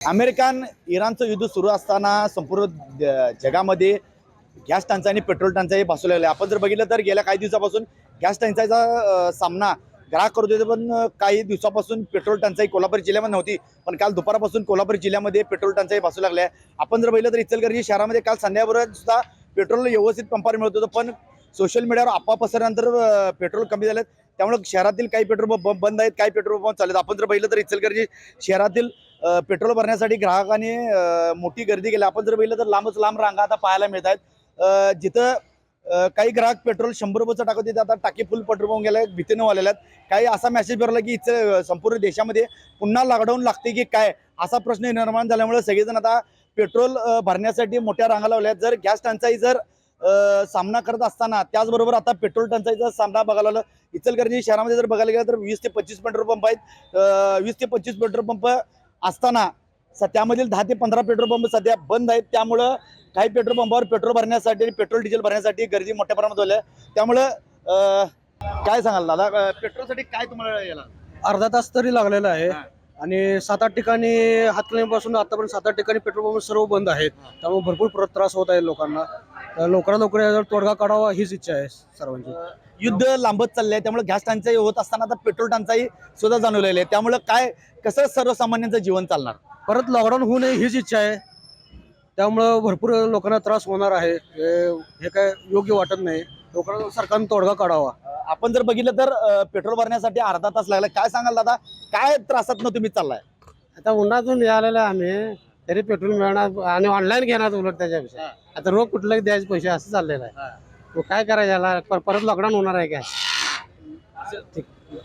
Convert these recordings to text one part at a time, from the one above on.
American इराणचं युद्ध सुरू असताना संपूर्ण जगामध्ये गॅस टंचाई आणि पेट्रोल टंचाई भासू लागली. आपण जर बघितलं तर गेल्या काही दिवसापासून गॅस टंचाईचा सामना ग्राहक करत होते, पण काही दिवसापासून पेट्रोल टंचाई कोल्हापूर जिल्ह्यामध्ये नव्हती, पण काल दुपारपासून कोल्हापूर जिल्ह्यामध्ये पेट्रोल टंचाई भासू लागली आहे. आपण जर बघितलं तर इचलकरंजी शहरामध्ये काल संध्याकाळपर्यंत सुद्धा पेट्रोल व्यवस्थित पंपावर मिळत होतं, पण सोशल मीडियावर अफवा पसरल्यानंतर पेट्रोल कमी झालेत. त्यामुळे शहरातील काही पेट्रोल पंप बंद आहेत, काही पेट्रोल पंप चालू आहेत. आपण जर बघितलं तर इचलकरंजी शहरातील पेट्रोल भरण्यासाठी ग्राहकांनी मोठी गर्दी केली. आपण जर बघितलं तर लांबच लांब रांगा आता पाहायला मिळत आहेत. जिथं काही ग्राहक पेट्रोल 100 रुपयाचं टाकत होते, आता टाकी फुल पेट्रोल पंप गेल्या भीतीनं वालेल्या आहेत. काही असा मेसेज भरला की संपूर्ण देशामध्ये पुन्हा लॉकडाऊन लागते की काय, असा प्रश्न निर्माण झाल्यामुळे सगळेजण आता पेट्रोल भरण्यासाठी मोठ्या रांगा लावल्या आहेत. जर गॅस टंचाई सामना करत असताना त्याचबरोबर आता पेट्रोल टंचाईचा सामना बघायला आला. इचलकरंजी शहरामध्ये जर बघायला गेलं तर 20 ते 25 पेट्रोल पंप आहेत. 20 ते 25 पेट्रोल पंप असताना त्यामधील 10 ते 15 पेट्रोल पंप सध्या बंद आहेत. त्यामुळं काही पेट्रोल पंपावर पेट्रोल भरण्यासाठी आणि पेट्रोल डिझेल भरण्यासाठी गर्दी मोठ्या प्रमाणात होईल. त्यामुळं काय सांगाल दादा, पेट्रोलसाठी काय तुम्हाला याला अर्धा तास तरी लागलेला आहे आणि 7-8 ठिकाणी हातकणंगलेपासून आतापर्यंत 7-8 ठिकाणी पेट्रोल पंप सर्व बंद आहेत. त्यामुळे भरपूर त्रास होत आहे लोकांना. तर लवकरात लवकर यावर तोडगा काढावा हीच इच्छा आहे सर्वांची. युद्ध लांबत चाललंय, त्यामुळे गॅस टंचाई होत असताना आता पेट्रोल टंचाई सुद्धा जाणवलेली आहे. त्यामुळे काय कसं सर्वसामान्यांचं जीवन चालणार? परत लॉकडाऊन होऊ नये हीच इच्छा आहे. त्यामुळं भरपूर लोकांना त्रास होणार आहे. हे काय योग्य वाटत नाही. लोकांना सरकारने तोडगा काढावा. आपण जर बघितलं तर पेट्रोल भरण्यासाठी अर्धा तास लागला. काय सांगाल दादा, काय त्रासात तुम्ही चाललाय? आता उन्हातून आलेला आम्ही तरी पेट्रोल मिळणार आणि ऑनलाईन घेणार उलट त्याच्यापेक्षा. आता रोग कुठला द्यायचे पैसे असं चाललेलं आहे. मग काय करायचं याला? परत लॉकडाऊन होणार आहे काय?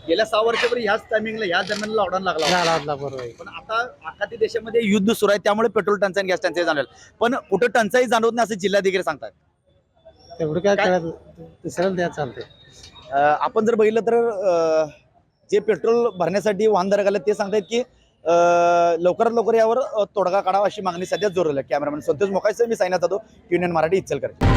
गेल्या 6 वर्षापूर्वी ह्याच टायमिंगला ह्याच दरम्यान लॉकडाऊन लागला होता. बरोबर आहे. पण आता आखाती देशामध्ये युद्ध सुरू आहे, त्यामुळे पेट्रोल टंचाई आणि गॅस टंचाई जाणवेल. पण कुठं टंचाई जाणवत नाही असं जिल्हाधिकारी सांगतात. तेवढं काय कळत तिसऱ्याला द्या चालते. आपण जर बघितलं तर जे पेट्रोल भरण्यासाठी वाहनधारक आले ते सांगतात की लवकरात लवकर यावर तोडगा काढावा अशी मागणी सध्या जोरवली आहे. कॅमेरामॅन संतोष मोकायसह मी साईनाथ जाधव, युनियन मराठी, इचलकरंजी.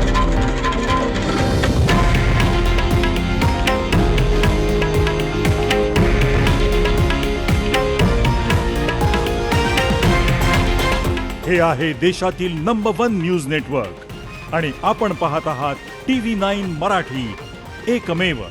हे आहे देशातील नंबर 1 न्यूज नेटवर्क आणि आपण पाहत आहात TV9 मराठी, एकमेव.